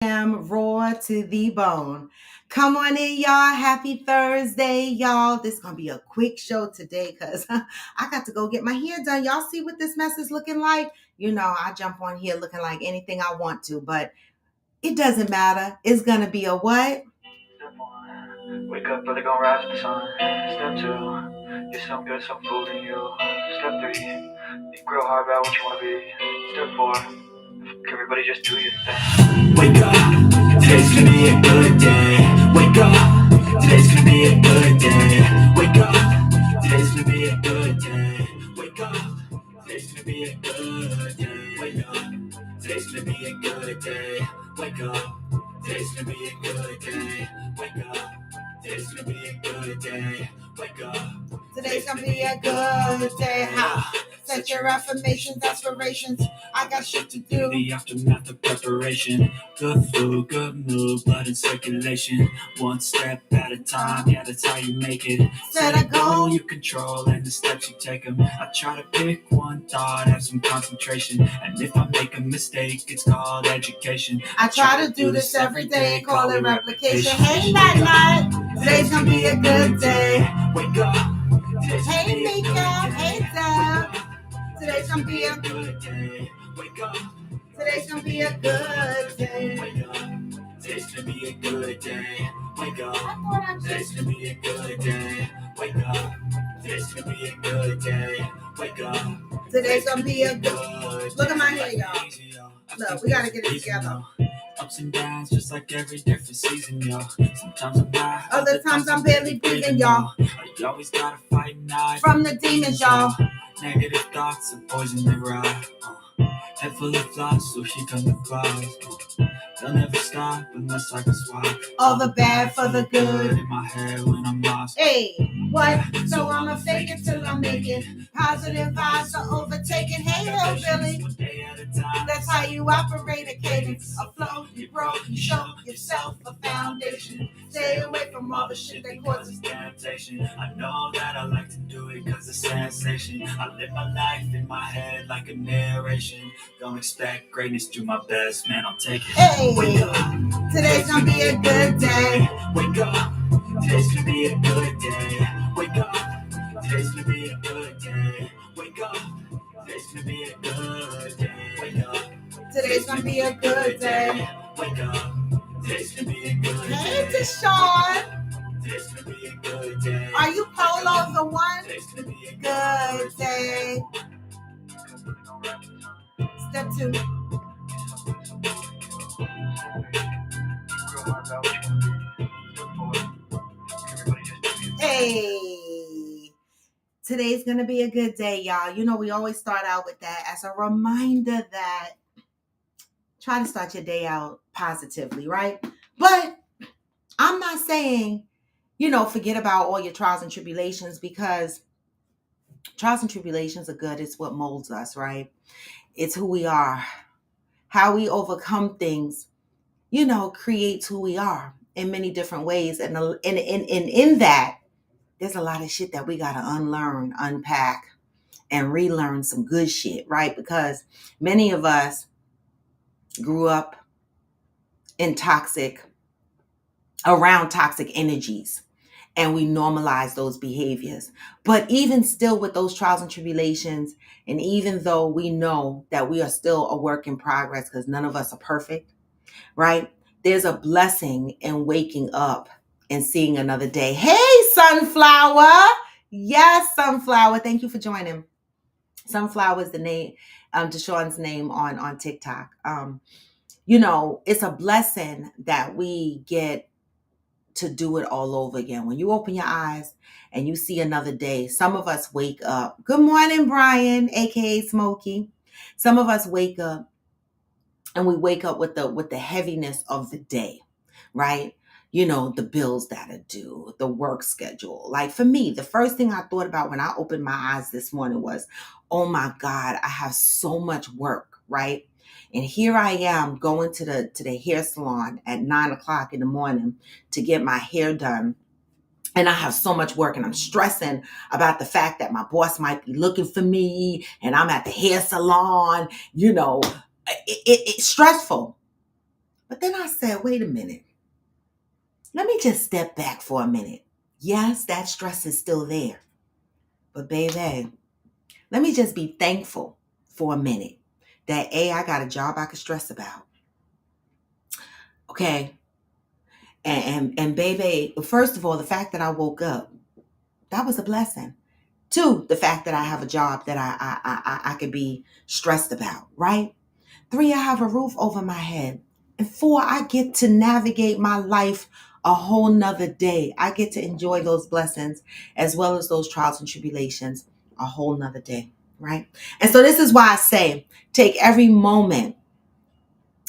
am raw to the bone. Come on in, y'all. Happy Thursday, y'all. This is gonna be a quick show today because I got to go get my hair done. Y'all see what this mess is looking like? I jump on here looking like anything I want to, but it doesn't matter. It's gonna be a what? Step one, wake up early, gonna rise with the sun. Step two, get some good, some food in you. Step three, think real hard about what you wanna be. Step four, everybody just do your thing. Wake up, today's gonna be a good day. Wake up, today's gonna be a good day. Wake up, today's gonna be a good day. Wake up, today's gonna be a good day. Wake up, today's gonna be a good day. Wake up. Today's gonna be a good day. Wake up. Today's gonna be a good day. Wake up. Today's gonna be a good day. How? Set your affirmations, aspirations. I got shit to do. The aftermath of preparation. Good food, good mood, blood in circulation. One step at a time, yeah, that's how you make it. Set a goal you control, and the steps you take them. I try to pick one thought, have some concentration. And if I make a mistake, it's called education. I try to do this every day, call it replication. Hey, night. Today's gonna be a good day. Wake up. Hey, Mika. Hey, Deb. Today's gonna be a good day. Wake up. Today's gonna be a good day. Wake up. Today's gonna be a good day. Wake up. Today's gonna be a good day. Wake up. Today's gonna be a good day. Wake up. Today's gonna be a good. Look at my hair, y'all. Look, we gotta get it together. Ups and downs, just like every different season, yo. Sometimes I'm high, other times I'm barely breathing, y'all. You always gotta fight night from the demons, y'all. Negative thoughts are poison they ride. Head full of flies, so here come the clouds. They'll never stop unless I can swap all the bad for the good in my head when I'm lost. Hey, what? So I'ma fake it till I make it. Positive vibes are overtaken. Hey, hillbilly. That's how you operate a cadence. A flow, you grow, you show yourself a foundation. Stay away from all the shit that causes temptation. I know that I like to do it cause it's sensation. I live my life in my head like a narration. Don't expect greatness, do my best, man, I'll take it. Hey, wake up. Today's gonna be a good day. Wake up. Today's gonna be a good day. Wake up. Today's gonna be a good day. Wake up. Today's gonna be a good day. Wake up. Today's gonna be a good day. Wake up. Today's gonna be a good day. Hey, Deshaun. Today's gonna be a good day. Are you Polo the one? Today's gonna be a good day. Step 2. Hey, today's gonna be a good day, y'all. We always start out with that as a reminder that try to start your day out positively, right? But I'm not saying, forget about all your trials and tribulations, because trials and tribulations are good. It's what molds us, right? It's who we are. How we overcome things, creates who we are in many different ways. And in that, there's a lot of shit that we got to unlearn, unpack, and relearn some good shit, right? Because many of us grew up around toxic energies, and we normalize those behaviors. But even still, with those trials and tribulations, and even though we know that we are still a work in progress, because none of us are perfect, right? There's a blessing in waking up and seeing another day. Hey, Sunflower. Yes, Sunflower. Thank you for joining. Sunflower is the name, Deshaun's name on TikTok. It's a blessing that we get to do it all over again. When you open your eyes and you see another day, some of us wake up. Good morning, Brian, aka Smokey. Some of us wake up and we wake up with the heaviness of the day, right? The bills that are due, the work schedule. Like for me, the first thing I thought about when I opened my eyes this morning was, oh my God, I have so much work, right? And here I am going to the hair salon at 9:00 in the morning to get my hair done. And I have so much work, and I'm stressing about the fact that my boss might be looking for me and I'm at the hair salon. It's stressful. But then I said, wait a minute. Let me just step back for a minute. Yes, that stress is still there. But baby, let me just be thankful for a minute that A, I got a job I could stress about. Okay. And baby, first of all, the fact that I woke up, that was a blessing. Two, the fact that I have a job that I could be stressed about, right? Three, I have a roof over my head. And four, I get to navigate my life a whole nother day. I get to enjoy those blessings as well as those trials and tribulations a whole nother day, right? And so this is why I say, take every moment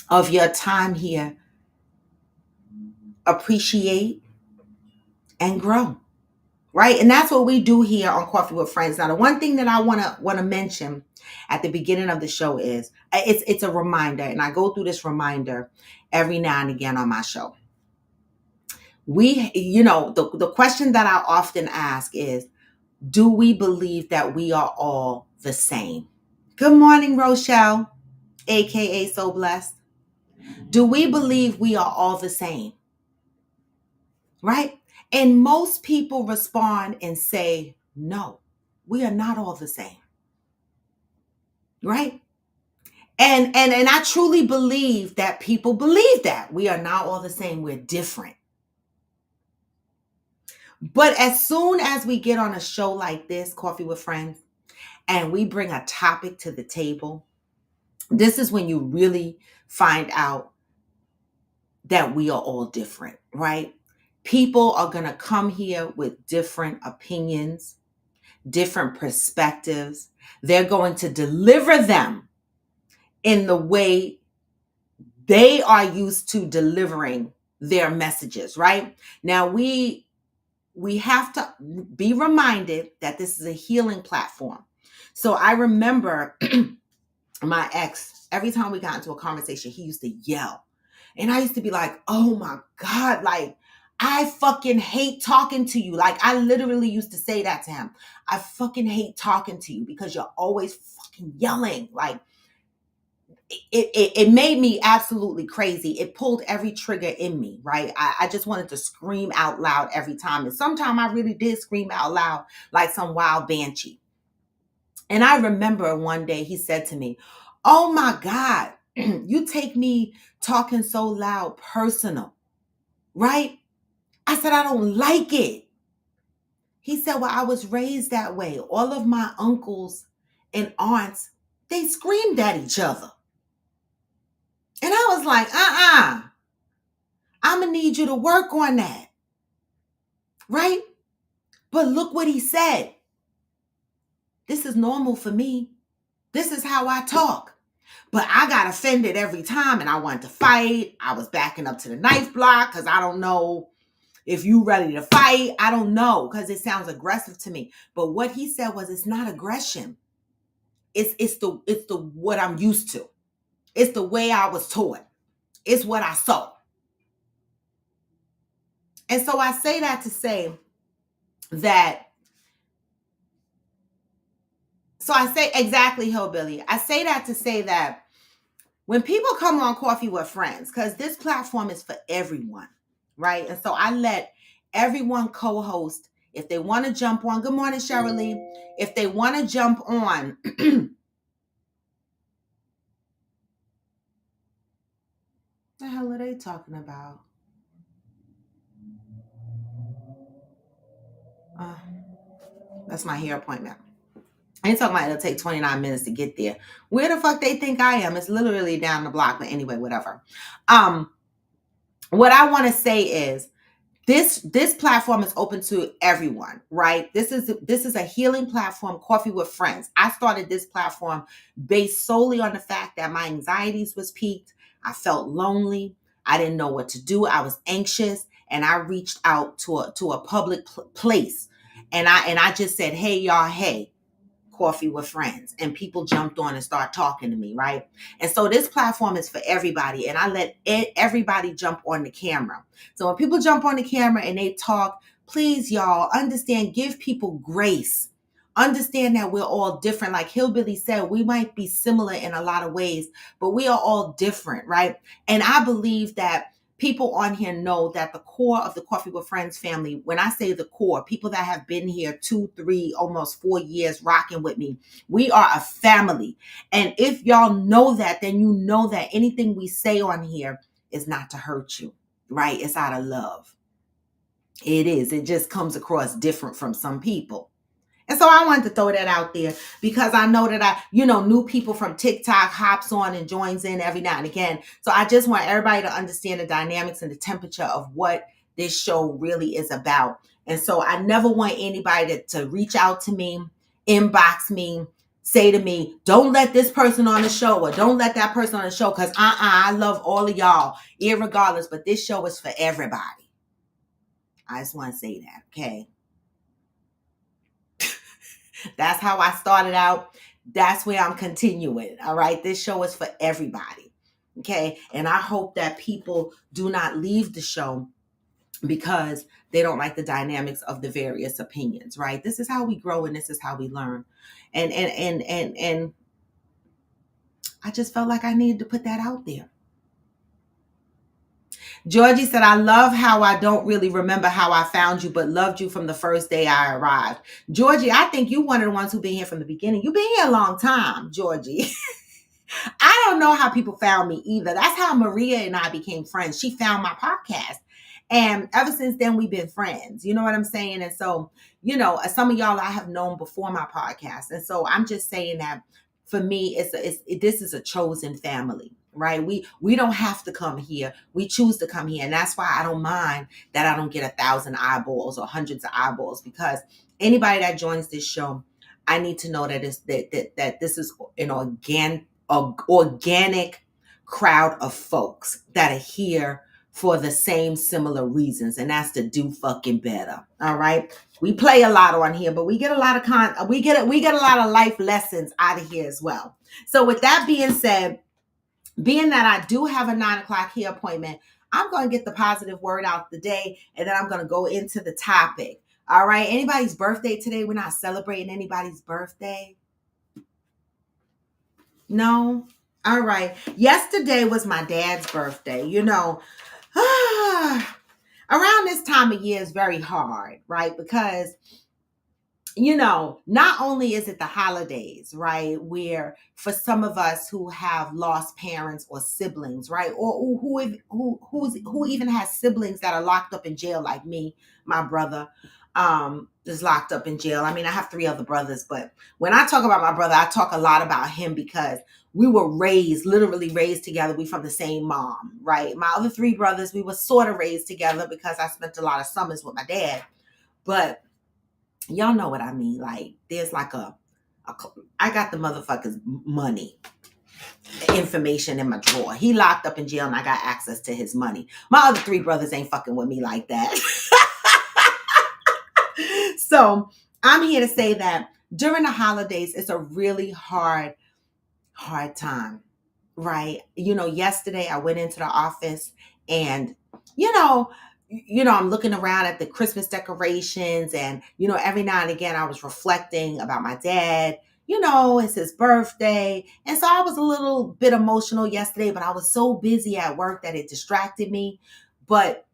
of your time here, appreciate and grow. Right? And that's what we do here on Coffee with Friends. Now, the one thing that I want to mention at the beginning of the show is it's a reminder, and I go through this reminder every now and again on my show. The question that I often ask is, do we believe that we are all the same? Good morning, Rochelle, aka So Blessed. Do we believe we are all the same? Right? And most people respond and say, no, we are not all the same. Right? And I truly believe that people believe that we are not all the same. We're different. But as soon as we get on a show like this, Coffee with Friends, and we bring a topic to the table, this is when you really find out that we are all different, right? People are going to come here with different opinions, different perspectives. They're going to deliver them in the way they are used to delivering their messages, right? Now we have to be reminded that this is a healing platform. So I remember my ex, every time we got into a conversation, he used to yell. And I used to be like, oh my God, like, I fucking hate talking to you. Like, I literally used to say that to him. I fucking hate talking to you because you're always fucking yelling. Like, it made me absolutely crazy. It pulled every trigger in me, right? I just wanted to scream out loud every time. And sometimes I really did scream out loud like some wild banshee. And I remember one day he said to me, oh my God, you take me talking so loud personal, right? I said, I don't like it. He said, well, I was raised that way. All of my uncles and aunts, they screamed at each other. And I was like, I'm going to need you to work on that. Right? But look what he said. This is normal for me. This is how I talk. But I got offended every time and I wanted to fight. I was backing up to the knife block because I don't know if you ready to fight. I don't know because it sounds aggressive to me. But what he said was, it's not aggression. It's the what I'm used to. It's the way I was taught. It's what I saw. And so I say that to say that, so I say exactly, Hillbilly. I say that to say that when people come on Coffee with Friends, because this platform is for everyone, right? And so I let everyone co-host. If they want to jump on, good morning, Shirley. If they want to jump on, the hell are they talking about? That's my hair appointment. I ain't talking about it'll take 29 minutes to get there. Where the fuck they think I am? It's literally down the block, but anyway, whatever. What I want to say is this platform is open to everyone, right? This is a healing platform, Coffee with Friends. I started this platform based solely on the fact that my anxieties was peaked. I felt lonely. I didn't know what to do. I was anxious, and I reached out to a public place, and I just said, "Hey y'all, hey, Coffee with Friends," and people jumped on and started talking to me, right? And so this platform is for everybody, and I let everybody jump on the camera. So when people jump on the camera and they talk, please y'all understand, give people grace. Understand that we're all different. Like Hillbilly said, we might be similar in a lot of ways, but we are all different, right? And I believe that people on here know that the core of the Coffee with Friends family, when I say the core, people that have been here 2, 3, almost 4 years rocking with me, we are a family. And if y'all know that, then you know that anything we say on here is not to hurt you, right? It's out of love. It is. It just comes across different from some people. And so I wanted to throw that out there because I know that new people from TikTok hops on and joins in every now and again. So I just want everybody to understand the dynamics and the temperature of what this show really is about. And so I never want anybody to reach out to me, inbox me, say to me, don't let this person on the show or don't let that person on the show, because I love all of y'all, irregardless, but this show is for everybody. I just want to say that, okay? That's how I started out. That's where I'm continuing. All right. This show is for everybody. Okay. And I hope that people do not leave the show because they don't like the dynamics of the various opinions, right? This is how we grow and this is how we learn. And I just felt like I needed to put that out there. Georgie said, I love how I don't really remember how I found you, but loved you from the first day I arrived. Georgie, I think you one of the ones who've been here from the beginning. You've been here a long time, Georgie. I don't know how people found me either. That's how Maria and I became friends. She found my podcast. And ever since then, we've been friends. You know what I'm saying? And so, some of y'all I have known before my podcast. And so I'm just saying that for me, this is a chosen family, right? We don't have to come here. We choose to come here. And that's why I don't mind that I don't get 1,000 eyeballs or hundreds of eyeballs, because anybody that joins this show, I need to know that that this is an organic crowd of folks that are here for the same similar reasons, and that's to do fucking better. All right, we play a lot on here, but we get a lot of we get a lot of life lessons out of here as well. So with that being said, being that I do have a 9:00 here appointment, I'm going to get the positive word out the day, and then I'm going to go into the topic. All right, anybody's birthday today? We're not celebrating anybody's birthday. No? All right. Yesterday was my dad's birthday. Around this time of year is very hard, right? Because, not only is it the holidays, right? Where for some of us who have lost parents or siblings, right? Or who even has siblings that are locked up in jail, like me, my brother, is locked up in jail. I mean, I have 3 other brothers, but when I talk about my brother, I talk a lot about him because we were literally raised together. We from the same mom, right? My other 3 brothers, we were sort of raised together because I spent a lot of summers with my dad. But y'all know what I mean. Like, there's like I got the motherfucker's money, information in my drawer. He locked up in jail and I got access to his money. My other 3 brothers ain't fucking with me like that. So I'm here to say that during the holidays, it's a really hard time, right? Yesterday I went into the office and, I'm looking around at the Christmas decorations and, every now and again I was reflecting about my dad. It's his birthday. And so I was a little bit emotional yesterday, but I was so busy at work that it distracted me. But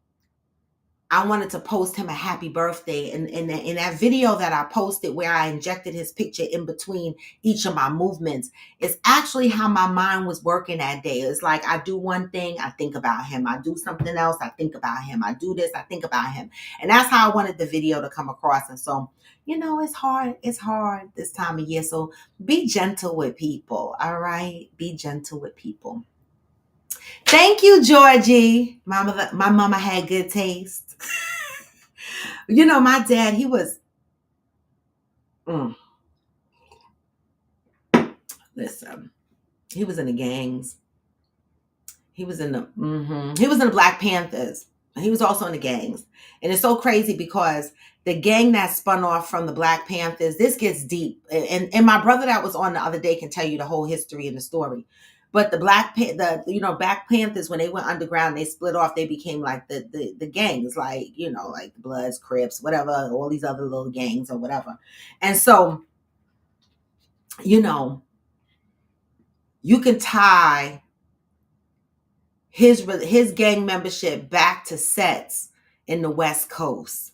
I wanted to post him a happy birthday. And in that video that I posted where I injected his picture in between each of my movements, it's actually how my mind was working that day. It's like I do one thing, I think about him. I do something else, I think about him. I do this, I think about him. And that's how I wanted the video to come across. And so, it's hard. It's hard this time of year. So be gentle with people. All right. Be gentle with people. Thank you, Georgie. My mama had good taste. My dad, he was, listen, he was in the gangs. He was in the Black Panthers. He was also in the gangs. And it's so crazy because the gang that spun off from the Black Panthers, this gets deep. And my brother that was on the other day can tell you the whole history and the story. But the Black Panthers, when they went underground, they split off. They became like the gangs, like like the Bloods, Crips, whatever, all these other little gangs or whatever. And so, you know, you can tie his gang membership back to sets in the West Coast.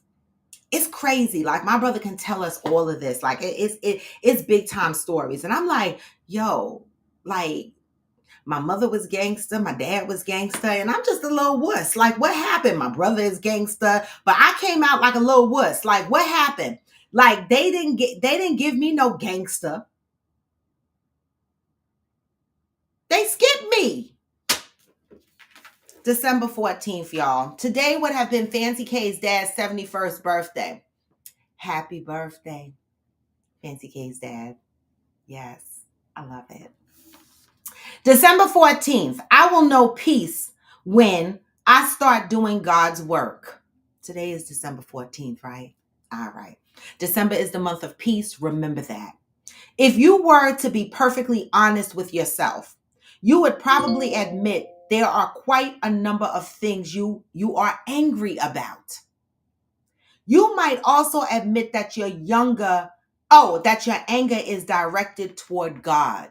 It's crazy. Like, my brother can tell us all of this. Like, it's big time stories. And I'm like, yo, like, my mother was gangster, my dad was gangster, and I'm just a little wuss. Like, what happened? My brother is gangster, but I came out like a little wuss. Like, what happened? Like, they didn't give me no gangster. They skipped me. December 14th, y'all. Today would have been Fancy K's dad's 71st birthday. Happy birthday, Fancy K's dad. Yes, I love it. December 14th, I will know peace when I start doing God's work. Today is December 14th, right? All right. December is the month of peace. Remember that. If you were to be perfectly honest with yourself, you would probably admit there are quite a number of things you are angry about. You might also admit that your anger is directed toward God.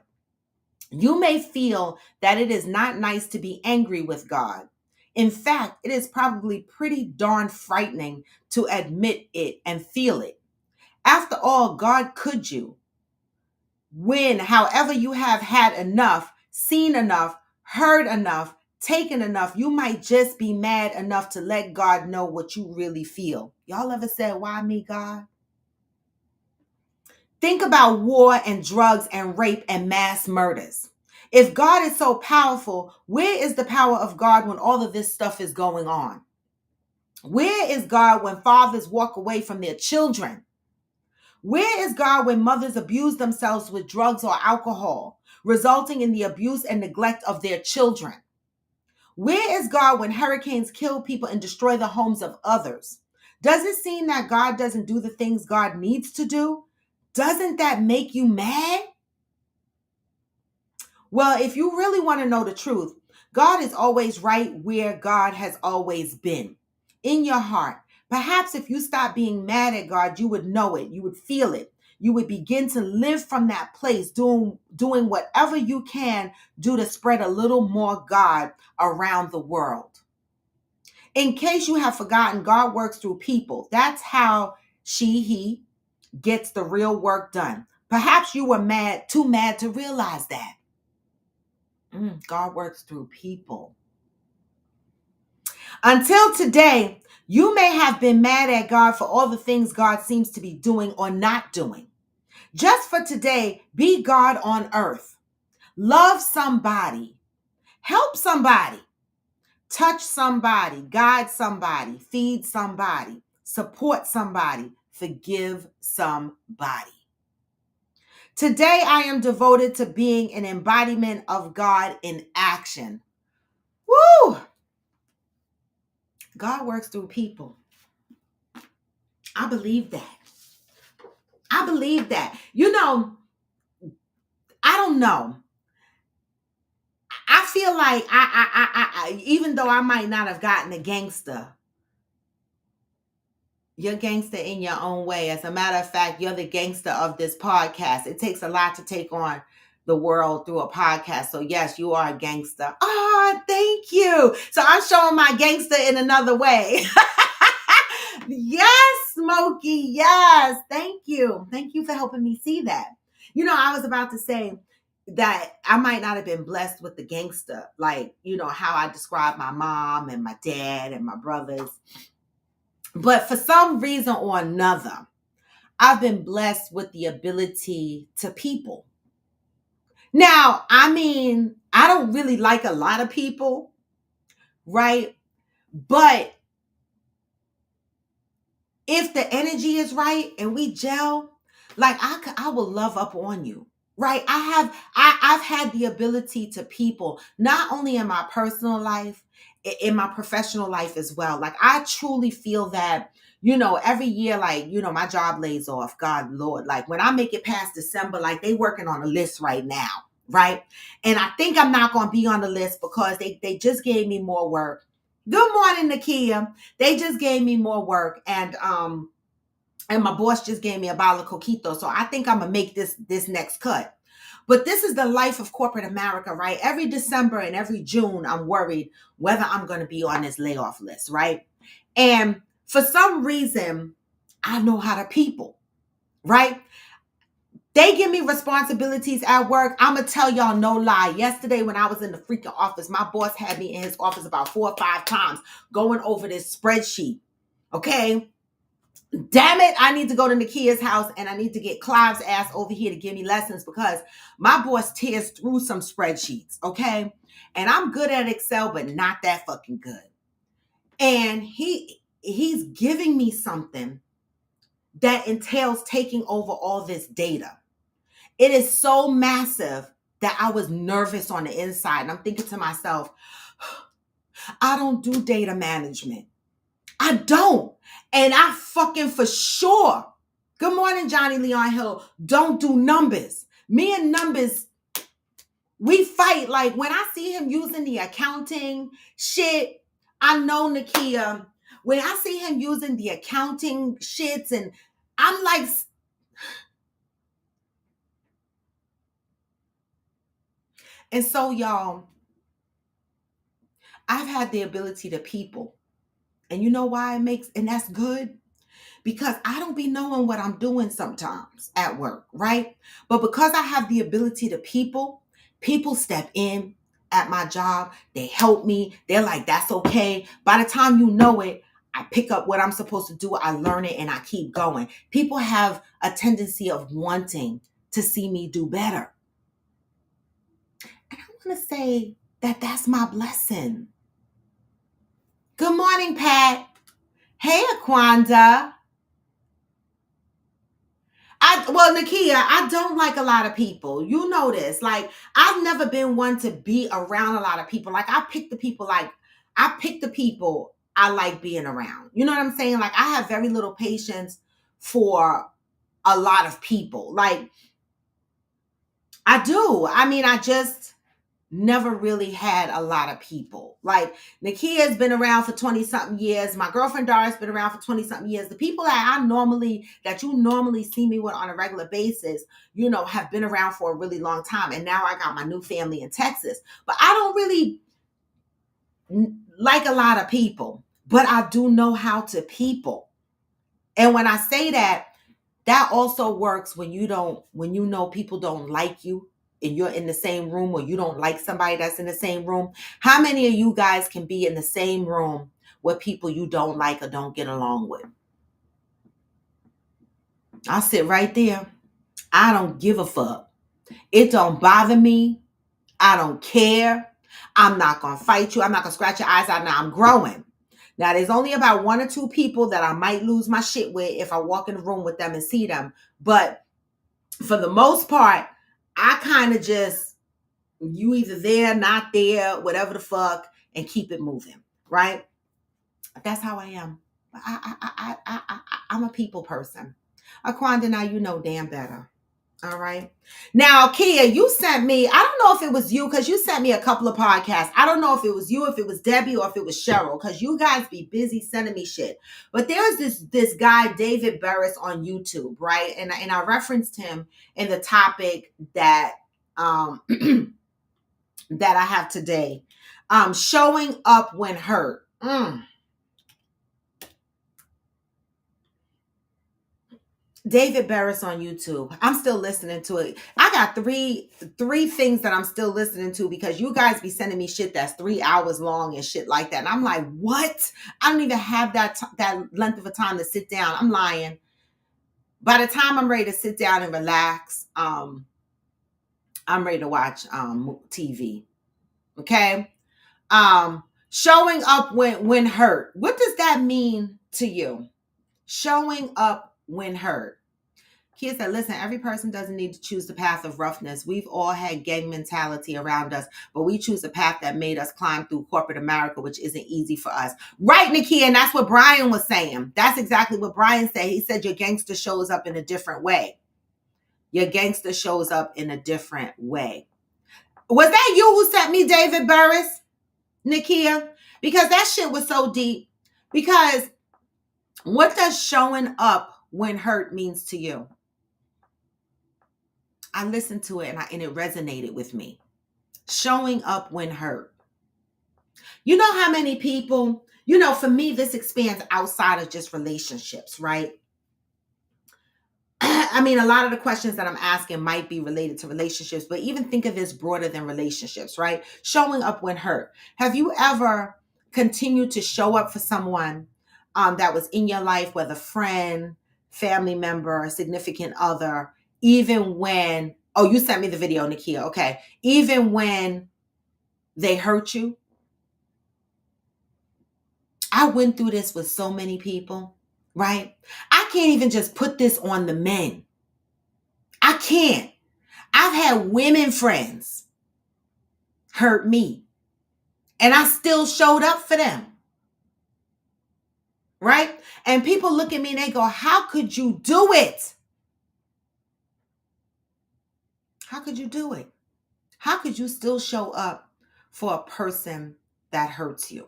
You may feel that it is not nice to be angry with God. In fact, it is probably pretty darn frightening to admit it and feel it. After all, God could you. When, however, you have had enough, seen enough, heard enough, taken enough, you might just be mad enough to let God know what you really feel. Y'all ever said, why me, God? Think about war and drugs and rape and mass murders. If God is so powerful, where is the power of God when all of this stuff is going on? Where is God when fathers walk away from their children? Where is God when mothers abuse themselves with drugs or alcohol, resulting in the abuse and neglect of their children? Where is God when hurricanes kill people and destroy the homes of others? Does it seem that God doesn't do the things God needs to do? Doesn't that make you mad? Well, if you really want to know the truth, God is always right where God has always been, in your heart. Perhaps if you stop being mad at God, you would know it. You would feel it. You would begin to live from that place, doing whatever you can do to spread a little more God around the world. In case you have forgotten, God works through people. That's how he gets the real work done. Perhaps you were too mad to realize that. God works through people. Until today, you may have been mad at God for all the things God seems to be doing or not doing. Just for today, be God on earth. Love somebody. Help somebody. Touch somebody. Guide somebody. Feed somebody. Support somebody. Forgive somebody. Today, I am devoted to being an embodiment of God in action. Woo! God works through people. I believe that. I believe that. I don't know. I feel like I even though I might not have gotten a gangster, you're gangster in your own way. As a matter of fact, you're the gangster of this podcast. It takes a lot to take on the world through a podcast. So yes, you are a gangster. Oh, thank you. So I'm showing my gangster in another way. Yes, Smokey. Yes. Thank you. Thank you for helping me see that. I was about to say that I might not have been blessed with the gangster, like, how I describe my mom and my dad and my brothers. But for some reason or another, I've been blessed with the ability to people. Now, I don't really like a lot of people, right? But if the energy is right and we gel, like I will love up on you, right? I've had the ability to people, not only in my personal life, in my professional life as well. Like, I truly feel that, every year, like, my job lays off, God, Lord, like when I make it past December, like they working on a list right now, right? And I think I'm not going to be on the list because they just gave me more work. Good morning, Nakia. They just gave me more work, and my boss just gave me a bottle of coquito. So I think I'm gonna make this next cut. But this is the life of corporate America, right? Every December and every June, I'm worried whether I'm gonna be on this layoff list, right? And for some reason, I know how to people, right? They give me responsibilities at work. I'm gonna tell y'all no lie. Yesterday, when I was in the freaking office, my boss had me in his office about 4 or 5 times going over this spreadsheet. Okay. Damn it, I need to go to Nakia's house and I need to get Clive's ass over here to give me lessons because my boss tears through some spreadsheets, okay? And I'm good at Excel, but not that fucking good. And he's giving me something that entails taking over all this data. It is so massive that I was nervous on the inside. And I'm thinking to myself, I don't do data management. I don't. And I fucking for sure, good morning, Johnny Leon Hill, don't do numbers. Me and numbers, we fight. Like when I see him using the accounting shit, I know Nakia, when I see him using the accounting shits and I'm like, and so y'all, I've had the ability to people. And you know why and that's good? Because I don't be knowing what I'm doing sometimes at work, right? But because I have the ability to people step in at my job. They help me. They're like, that's okay. By the time you know it, I pick up what I'm supposed to do. I learn it and I keep going. People have a tendency of wanting to see me do better. And I want to say that that's my blessing. Good morning, Pat. Hey, Aquanda. Nakia, I don't like a lot of people. You know this. Like, I've never been one to be around a lot of people. Like, I pick the people I like being around. You know what I'm saying? Like, I have very little patience for a lot of people. Like, I do. I mean, I just never really had a lot of people. Like Nakia's been around for 20 something years. My girlfriend Dara's been around for 20 something years. The people that you normally see me with on a regular basis, have been around for a really long time. And now I got my new family in Texas. But I don't really like a lot of people, but I do know how to people. And when I say that also works when you know people don't like you and you're in the same room, or you don't like somebody that's in the same room. How many of you guys can be in the same room with people you don't like or don't get along with? I'll sit right there. I don't give a fuck. It don't bother me. I don't care. I'm not going to fight you. I'm not going to scratch your eyes out. Now I'm growing. Now there's only about 1 or 2 people that I might lose my shit with if I walk in the room with them and see them. But for the most part, I kind of just, you either there, not there, whatever the fuck, and keep it moving, right? That's how I am. I'm a people person. Aquanda, now you know damn better. All right. Now, Kia, you sent me, I don't know if it was you, because you sent me a couple of podcasts. I don't know if it was you, if it was Debbie, or if it was Cheryl, because you guys be busy sending me shit. But there's this guy, David Burrus, on YouTube, right? And I referenced him in the topic that that I have today. Showing up when hurt. David Burrus on YouTube. I'm still listening to it. I got three things that I'm still listening to because you guys be sending me shit that's 3 hours long and shit like that. And I'm like, what? I don't even have that length of a time to sit down. I'm lying. By the time I'm ready to sit down and relax, I'm ready to watch TV. Okay. Showing up when hurt. What does that mean to you? Showing up when hurt. Kids said, listen, every person doesn't need to choose the path of roughness. We've all had gang mentality around us, but we choose a path that made us climb through corporate America, which isn't easy for us. Right, Nakia, and that's what Brian was saying. That's exactly what Brian said. He said your gangster shows up in a different way. Your gangster shows up in a different way. Was that you who sent me David Burrus, Nakia? Because that shit was so deep. Because what does showing up when hurt means to you? I listened to it and it resonated with me. Showing up when hurt. You know how many people, for me, this expands outside of just relationships, right? I mean, a lot of the questions that I'm asking might be related to relationships, but even think of this broader than relationships, right? Showing up when hurt. Have you ever continued to show up for someone that was in your life, whether friend, family member, significant other, even when, oh, you sent me the video, Nakia, okay. Even when they hurt you? I went through this with so many people, right? I can't even just put this on the men. I can't. I've had women friends hurt me, and I still showed up for them, right? And people look at me and they go, how could you do it? How could you do it? How could you still show up for a person that hurts you?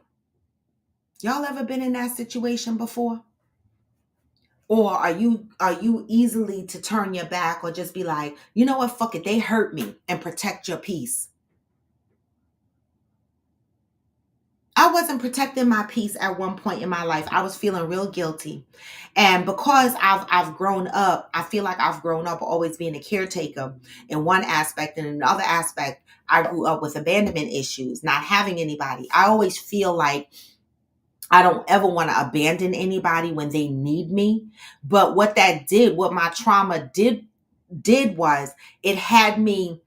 Y'all ever been in that situation before? Or are you easily to turn your back or just be like, you know what, fuck it, they hurt me, and protect your peace? I wasn't protecting my peace at one point in my life. I was feeling real guilty. And because I've grown up, I feel like I've grown up always being a caretaker in one aspect, and in another aspect, I grew up with abandonment issues, not having anybody. I always feel like I don't ever want to abandon anybody when they need me. But what my trauma did was it had me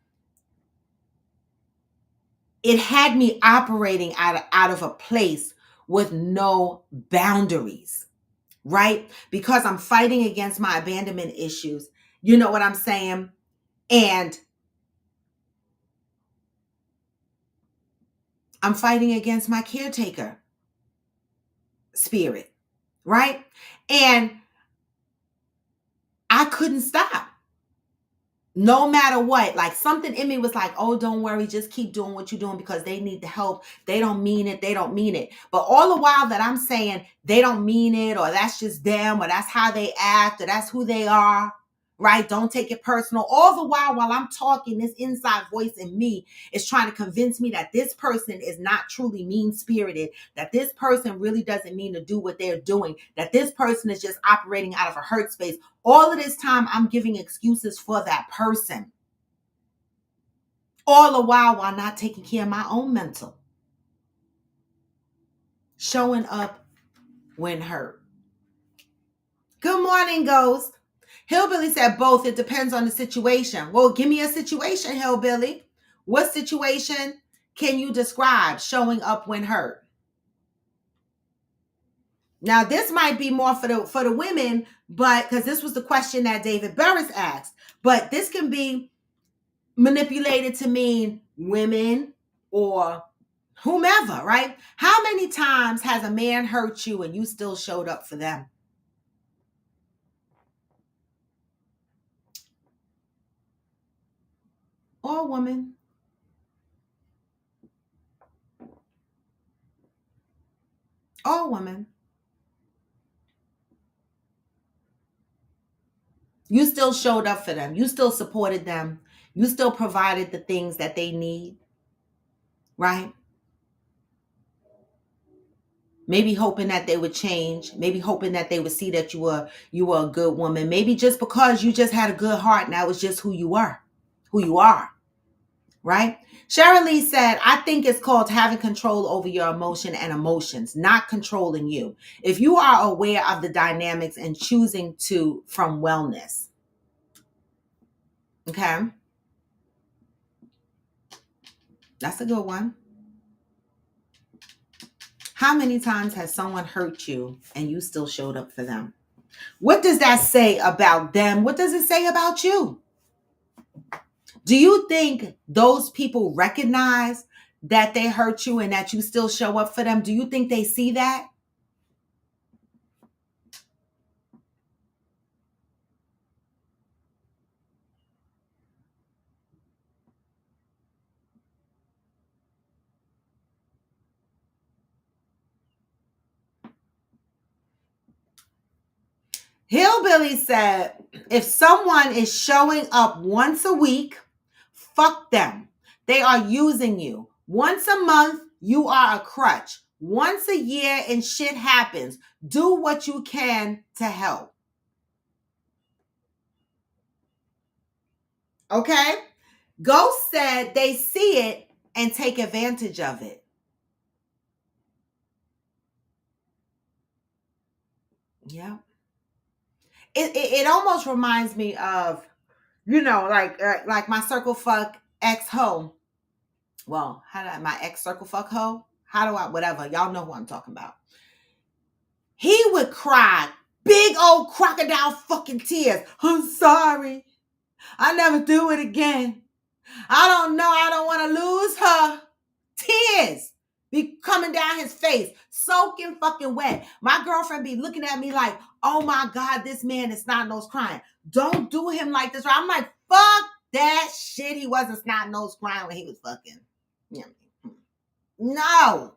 operating out of a place with no boundaries, right? Because I'm fighting against my abandonment issues. You know what I'm saying? And I'm fighting against my caretaker spirit, right? And I couldn't stop. No matter what, like something in me was like, oh, don't worry, just keep doing what you're doing because they need the help. They don't mean it. They don't mean it. But all the while that I'm saying they don't mean it, or that's just them, or that's how they act, or that's who they are, right? Don't take it personal. All the while I'm talking, this inside voice in me is trying to convince me that this person is not truly mean-spirited, that this person really doesn't mean to do what they're doing, that this person is just operating out of a hurt space. All of this time, I'm giving excuses for that person. All the while not taking care of my own mental. Showing up when hurt. Good morning, Ghost. Hillbilly said both. It depends on the situation. Well, give me a situation, Hillbilly. What situation can you describe showing up when hurt? Now, this might be more for the women, but because this was the question that David Burrus asked. But this can be manipulated to mean women or whomever, right? How many times has a man hurt you and you still showed up for them? Or woman? Or woman? You still showed up for them. You still supported them. You still provided the things that they need, right? Maybe hoping that they would change. Maybe hoping that they would see that you were a good woman. Maybe just because you just had a good heart and that was just who you are, right? Cheryl Lee said, I think it's called having control over your emotion and emotions, not controlling you. If you are aware of the dynamics and choosing to from wellness. Okay. That's a good one. How many times has someone hurt you and you still showed up for them? What does that say about them? What does it say about you? Do you think those people recognize that they hurt you and that you still show up for them? Do you think they see that? literally said, if someone is showing up once a week, fuck them. They are using you. Once a month, you are a crutch. Once a year and shit happens, do what you can to help. Okay? Ghost said they see it and take advantage of it. Yeah. It almost reminds me of, like my circle fuck ex hoe. Well, my ex circle fuck hoe? How do I, whatever. Y'all know who I'm talking about. He would cry big old crocodile fucking tears. I'm sorry. I never do it again. I don't know. I don't want to lose her. Tears be coming down his face, soaking fucking wet. My girlfriend be looking at me like, oh my God, this man is snot nose crying. Don't do him like this. I'm like, fuck that shit. He wasn't snot nose crying when he was fucking. No.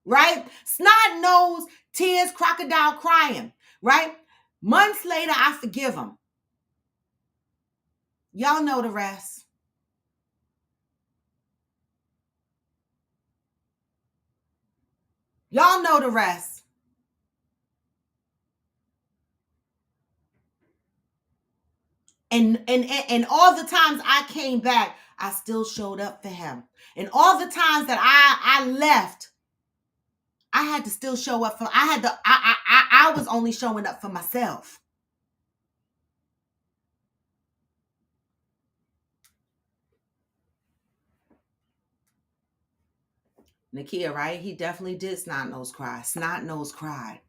Right? Snot nose, tears, crocodile crying. Right? Months later, I forgive him. Y'all know the rest. Y'all know the rest. And all the times I came back, I still showed up for him. And all the times that I left, I had to still show up for. I was only showing up for myself. Nakia, right? He definitely did snot nose cry. Snot nose cried.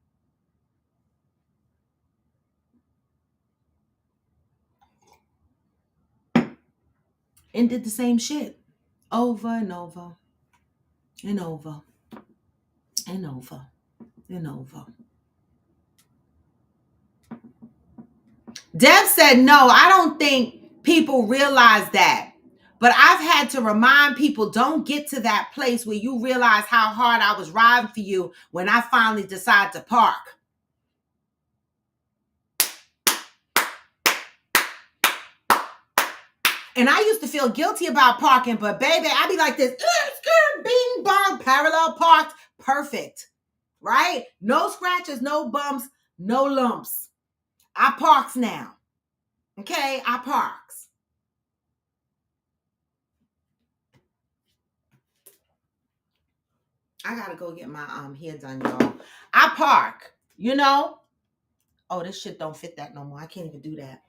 And did the same shit over and over and over and over and over. Deb said, no, I don't think people realize that. But I've had to remind people, don't get to that place where you realize how hard I was riding for you when I finally decide to park. And I used to feel guilty about parking, but baby, I'd be like this, bing bong, parallel parked, perfect, right? No scratches, no bumps, no lumps. I parks now. Okay, I parks. I gotta go get my hair done, y'all. I park, you know. Oh, this shit don't fit that no more. I can't even do that.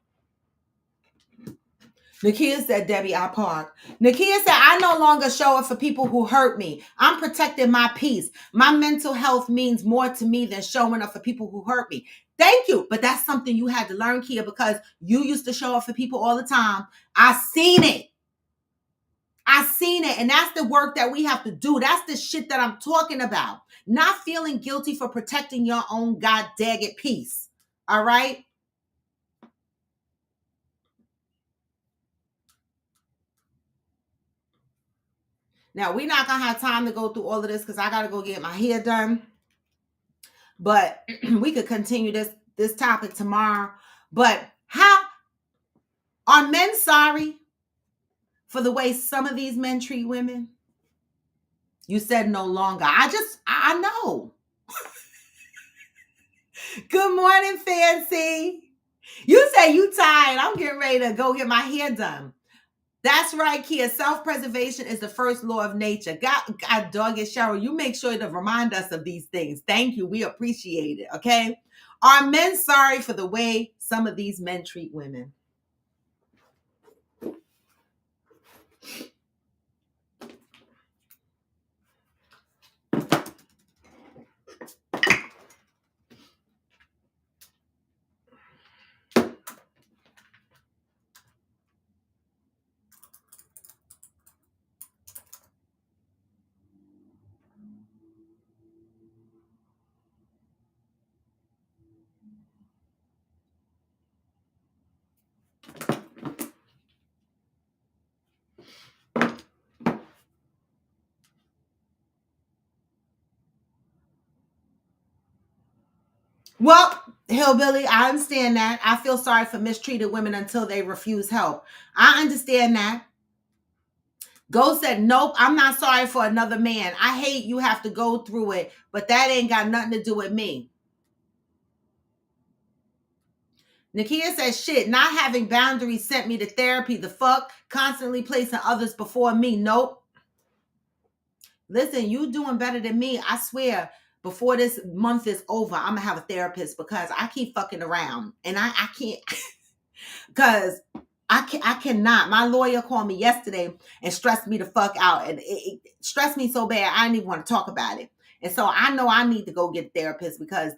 Nakia said, Debbie, I park. Nakia said, I no longer show up for people who hurt me. I'm protecting my peace. My mental health means more to me than showing up for people who hurt me. Thank you. But that's something you had to learn, Kia, because you used to show up for people all the time. I seen it. And that's the work that we have to do. That's the shit that I'm talking about. Not feeling guilty for protecting your own god-dagged peace. All right? Now, we're not going to have time to go through all of this because I got to go get my hair done. But we could continue this topic tomorrow. But how are men sorry for the way some of these men treat women? You said no longer. I know. Good morning, Fancy. You say you tired. I'm getting ready to go get my hair done. That's right, Kia. Self-preservation is the first law of nature. God dog it, Cheryl. You make sure to remind us of these things. Thank you. We appreciate it. Okay. Are men sorry for the way some of these men treat women? Well, hillbilly, I understand that. I feel sorry for mistreated women until they refuse help. I understand that. Ghost said, nope, I'm not sorry for another man. I hate you have to go through it, but that ain't got nothing to do with me. Nakia says, shit, not having boundaries sent me to therapy. The fuck? Constantly placing others before me. Nope. Listen, you doing better than me. I swear, before this month is over, I'm gonna have a therapist because I keep fucking around. And I can't, because I cannot. My lawyer called me yesterday and stressed me the fuck out. And it stressed me so bad, I didn't even want to talk about it. And so I know I need to go get a therapist because,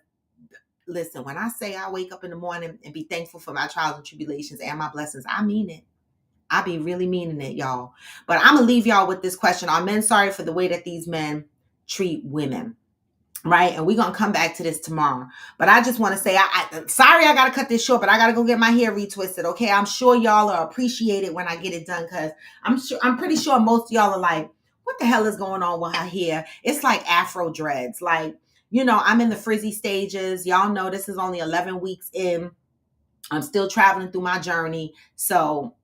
listen, when I say I wake up in the morning and be thankful for my trials and tribulations and my blessings, I mean it. I be really meaning it, y'all. But I'm going to leave y'all with this question. Are men sorry for the way that these men treat women? Right? And we're going to come back to this tomorrow. But I just want to say, sorry I got to cut this short, but I got to go get my hair retwisted, okay? I'm sure y'all are appreciated when I get it done because I'm pretty sure most of y'all are like, what the hell is going on with her hair? It's like Afro dreads. Like, you know, I'm in the frizzy stages. Y'all know this is only 11 weeks in. I'm still traveling through my journey. So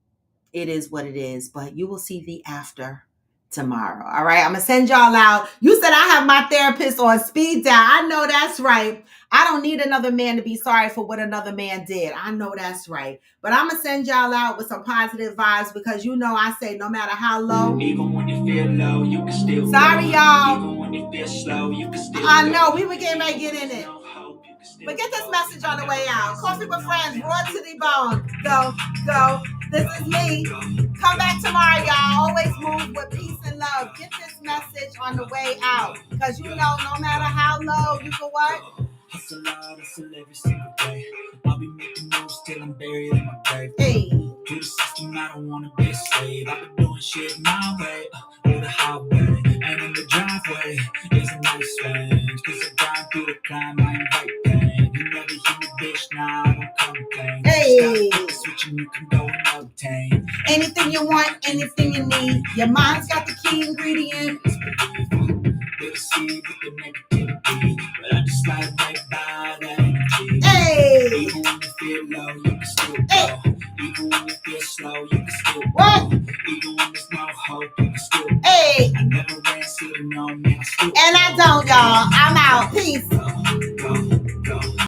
it is what it is, but you will see the after tomorrow. All right. I'm going to send y'all out. You said I have my therapist on speed dial. I know that's right. I don't need another man to be sorry for what another man did. I know that's right. But I'm going to send y'all out with some positive vibes because you know I say no matter how low. Even when you feel low, you can still sorry, go. Y'all. Even when you feel slow, you can still I know. We were getting ready to get in it. But get this message on the way out. Coffee with friends, raw to the bone. Go, go. This is me. Come back tomorrow, y'all. Always move with peace and love. Get this message on the way out. Because you know, no matter how low, you can what? Hustle out, hustle every single day. I'll be making moves till I'm buried in my grave. Hey. To the system, I don't want to be a slave. I've been doing shit my way, through the highway. And in the driveway is a nice range. Cause I grind through the climb, I invite pain. You never hear me, bitch, nah, I don't complain. Hey. Switching, you can go and obtain anything you want, anything you need. Your mind's got the key ingredient. Little seed with the negativity.